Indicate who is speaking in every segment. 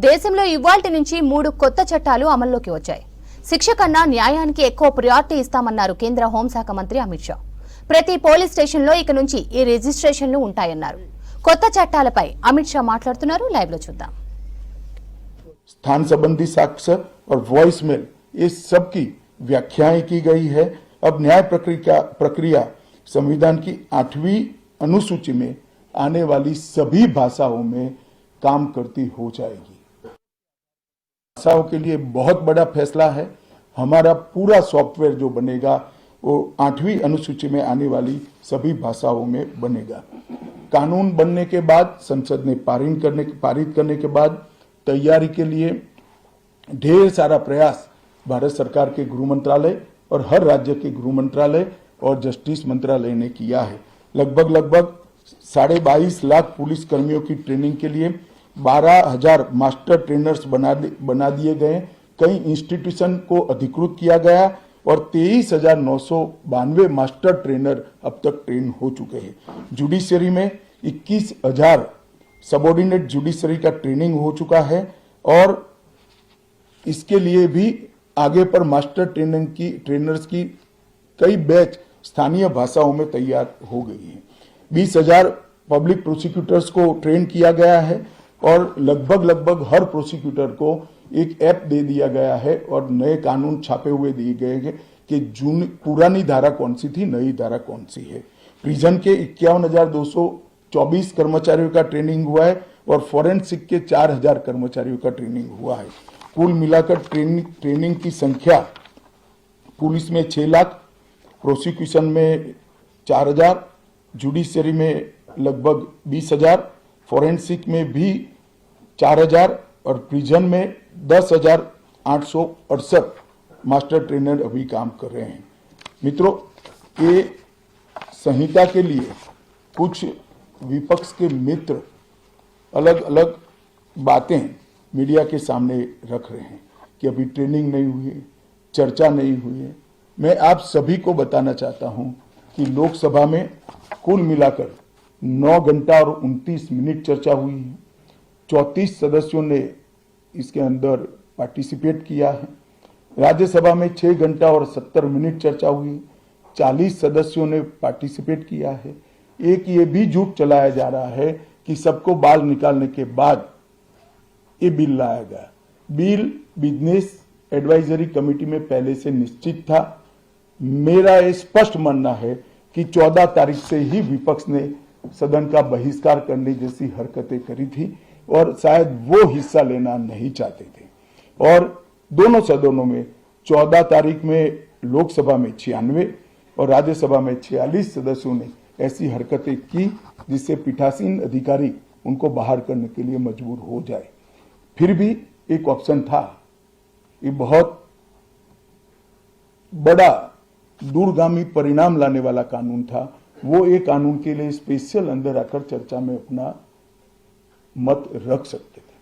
Speaker 1: దేశంలో ఇవాల్టి నుంచి 3 కొత్త చట్టాలు అమల్లోకి వచ్చాయి. శిక్ష కన్నా న్యాయానికి ఎక్కువ ప్రయారిటీ ఇస్తామన్నారు కేంద్ర హోంశాఖ మంత్రి అమిత్ షా. ప్రతి పోలీస్ స్టేషన్లో ఇక నుంచి ఈ రిజిస్ట్రేషన్లు ఉంటాయన్నారు. కొత్త చట్టాలపై అమిత్ షా మాట్లాడుతున్నారు. లైవ్ లో చూద్దాం.
Speaker 2: स्थान संबंधी साक्ष्य और वॉइस मेल ये सब की व्याख्याएं की गई है। अब न्याय प्रक्रिया संविधान की 8वीं अनुसूची में आने वाली सभी भाषाओं में काम करती हो जाएगी। भाषाओं के लिए बहुत बड़ा फैसला है। हमारा पूरा सॉफ्टवेयर जो बनेगा वो 8वीं अनुसूची में आने वाली सभी भाषाओं में बनेगा। कानून बनने के बाद संसद ने पारित करने के बाद तैयारी के लिए ढेर सारा प्रयास भारत सरकार के गृह मंत्रालय और हर राज्य के गृह मंत्रालय और जस्टिस मंत्रालय ने किया है। लगभग 22.5 लाख पुलिस कर्मियों की ट्रेनिंग के लिए 12,000 मास्टर ट्रेनर्स बना दिए गए। कई इंस्टीट्यूशन को अधिकृत किया गया और 23,992 मास्टर ट्रेनर अब तक ट्रेन हो चुके हैं। जुडिशरी में 21,000 सबऑर्डिनेट जुडिशरी का ट्रेनिंग हो चुका है और इसके लिए भी आगे पर मास्टर ट्रेनर्स की कई बैच स्थानीय भाषाओं में तैयार हो गई है। 20,000 पब्लिक प्रोसिक्यूटर्स को ट्रेन किया गया है और लगभग हर प्रोसिक्यूटर को एक ऐप दे दिया गया है और नए कानून छापे हुए दिए गए हैं कि पुरानी धारा कौन सी थी, नई धारा कौन सी है। प्रिजन के 51,224 कर्मचारियों का ट्रेनिंग हुआ है और फॉरेंसिक के 4,000 कर्मचारियों का ट्रेनिंग हुआ है। कुल मिलाकर ट्रेनिंग की संख्या पुलिस में 6 लाख, प्रोसिक्यूशन में 4,000, जुडिशरी में लगभग 20,000, फॉरेंसिक में भी 4,000 और प्रिजन में 10,868 मास्टर ट्रेनर अभी काम कर रहे हैं। मित्रों, ये संहिता के लिए कुछ विपक्ष के मित्र अलग अलग बातें मीडिया के सामने रख रहे हैं कि अभी ट्रेनिंग नहीं हुई है, चर्चा नहीं हुई है। मैं आप सभी को बताना चाहता हूं कि लोकसभा में कुल मिलाकर 9 घंटा और 29 मिनट चर्चा हुई है। 34 सदस्यों ने इसके अंदर पार्टिसिपेट किया है। राज्यसभा में 6 घंटा और 70 मिनट चर्चा हुई, 40 सदस्यों ने पार्टिसिपेट किया है। एक ये भी झूठ चलाया जा रहा है कि सबको बाल निकालने के बाद ये बिल लाया गया। बिल बिजनेस एडवाइजरी कमेटी में पहले से निश्चित था। मेरा ये स्पष्ट मानना है कि 14 तारीख से ही विपक्ष ने सदन का बहिष्कार करने जैसी हरकतें करी थी और शायद वो हिस्सा लेना नहीं चाहते थे। और दोनों सदनों में 14 तारीख में लोकसभा में 96 और राज्यसभा में 46 सदस्यों ने ऐसी हरकतें की जिससे पीठासीन अधिकारी उनको बाहर करने के लिए मजबूर हो जाए। फिर भी एक ऑप्शन था। ये बहुत बड़ा दूरगामी परिणाम लाने वाला कानून था। वो एक कानून के लिए स्पेशल अंदर आकर चर्चा में अपना मत रख सकते थे।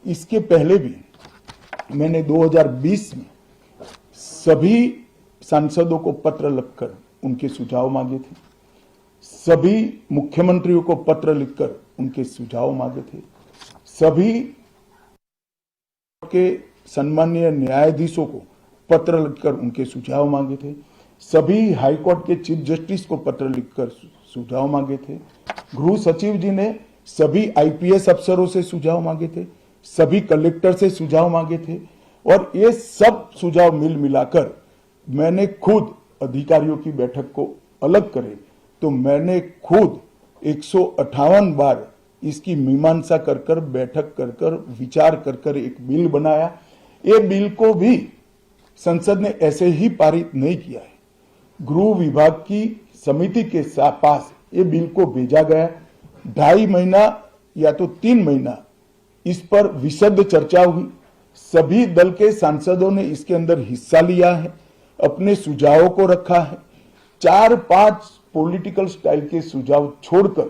Speaker 2: इसके पहले भी मैंने 2020 में सभी सांसदों को पत्र लिखकर उनके सुझाव मांगे थे। सभी मुख्यमंत्रियों को पत्र लिखकर उनके सुझाव मांगे थे। सभी के सम्मानीय न्यायाधीशों को पत्र लिखकर उनके सुझाव मांगे थे। सभी हाईकोर्ट के चीफ जस्टिस को पत्र लिखकर सुझाव मांगे थे। गृह सचिव जी ने सभी आईपीएस अफसरों से सुझाव मांगे थे, सभी कलेक्टर से सुझाव मांगे थे और ये सब सुझाव मिलाकर मैंने खुद अधिकारियों की बैठक को अलग करे तो मैंने खुद 158 बार इसकी मीमांसा कर बैठक कर विचार कर एक बिल बनाया। ये बिल को भी संसद ने ऐसे ही पारित नहीं किया है। गृह विभाग की समिति के पास ये बिल को भेजा गया। 2.5 महीना या तो 3 महीना इस पर विशद चर्चा हुई। सभी दल के सांसदों ने इसके अंदर हिस्सा लिया है, अपने सुझावों को रखा है। 4-5 पॉलिटिकल स्टाइल के सुझाव छोड़कर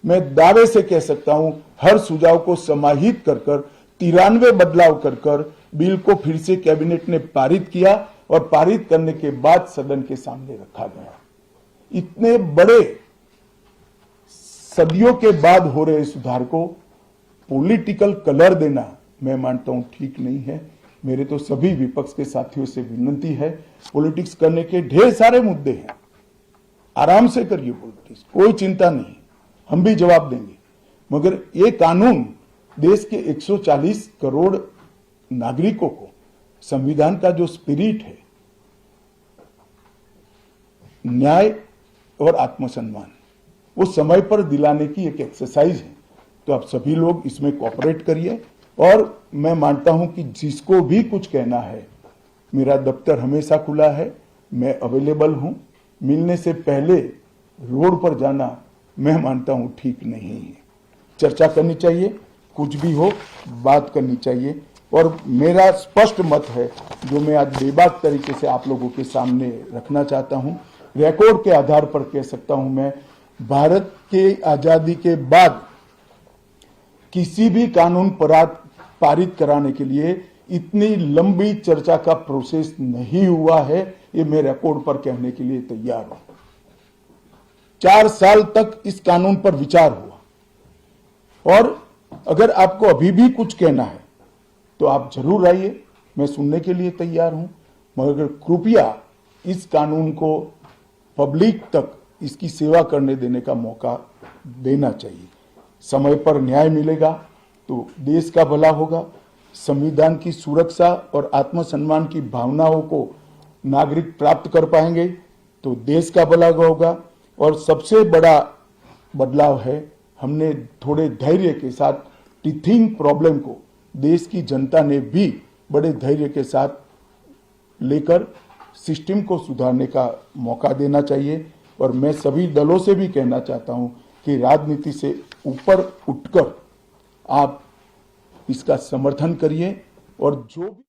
Speaker 2: मैं दावे से कह सकता हूं हर सुझाव को समाहित कर 93 बदलाव कर बिल को फिर से कैबिनेट ने पारित किया और पारित करने के बाद सदन के सामने रखा गया। इतने बड़े सदियों के बाद हो रहे सुधार को पॉलिटिकल कलर देना मैं मानता हूं ठीक नहीं है। मेरे तो सभी विपक्ष के साथियों से विनती है, पॉलिटिक्स करने के ढेर सारे मुद्दे हैं, आराम से करिए पॉलिटिक्स, कोई चिंता नहीं, हम भी जवाब देंगे। मगर ये कानून देश के 140 करोड़ नागरिकों को संविधान का जो स्पिरिट है, न्याय और आत्मसम्मान, वो समय पर दिलाने की एक एक्सरसाइज है। तो आप सभी लोग इसमें कोऑपरेट करिए। और मैं मानता हूं कि जिसको भी कुछ कहना है, मेरा दफ्तर हमेशा खुला है, मैं अवेलेबल हूं। मिलने से पहले रोड पर जाना मैं मानता हूं ठीक नहीं है। चर्चा करनी चाहिए, कुछ भी हो बात करनी चाहिए। और मेरा स्पष्ट मत है जो मैं आज बेबाक तरीके से आप लोगों के सामने रखना चाहता हूं, रिकॉर्ड के आधार पर कह सकता हूं मैं, भारत के आजादी के बाद किसी भी कानून पारित कराने के लिए इतनी लंबी चर्चा का प्रोसेस नहीं हुआ है। ये मैं रिकॉर्ड पर कहने के लिए तैयार हूं। 4 साल तक इस कानून पर विचार हुआ। और अगर आपको अभी भी कुछ कहना है तो आप जरूर आइए, मैं सुनने के लिए तैयार हूं। मगर कृपया इस कानून को पब्लिक तक इसकी सेवा करने देने का मौका देना चाहिए। समय पर न्याय मिलेगा तो देश का भला होगा। संविधान की सुरक्षा और आत्मसम्मान की भावनाओं को नागरिक प्राप्त कर पाएंगे तो देश का भला होगा। और सबसे बड़ा बदलाव है, हमने थोड़े धैर्य के साथ टीथिंग प्रॉब्लम को देश की जनता ने भी बड़े धैर्य के साथ लेकर सिस्टम को सुधारने का मौका देना चाहिए। और मैं सभी दलों से भी कहना चाहता हूं कि राजनीति से ऊपर उठकर आप इसका समर्थन करिए। और जो भी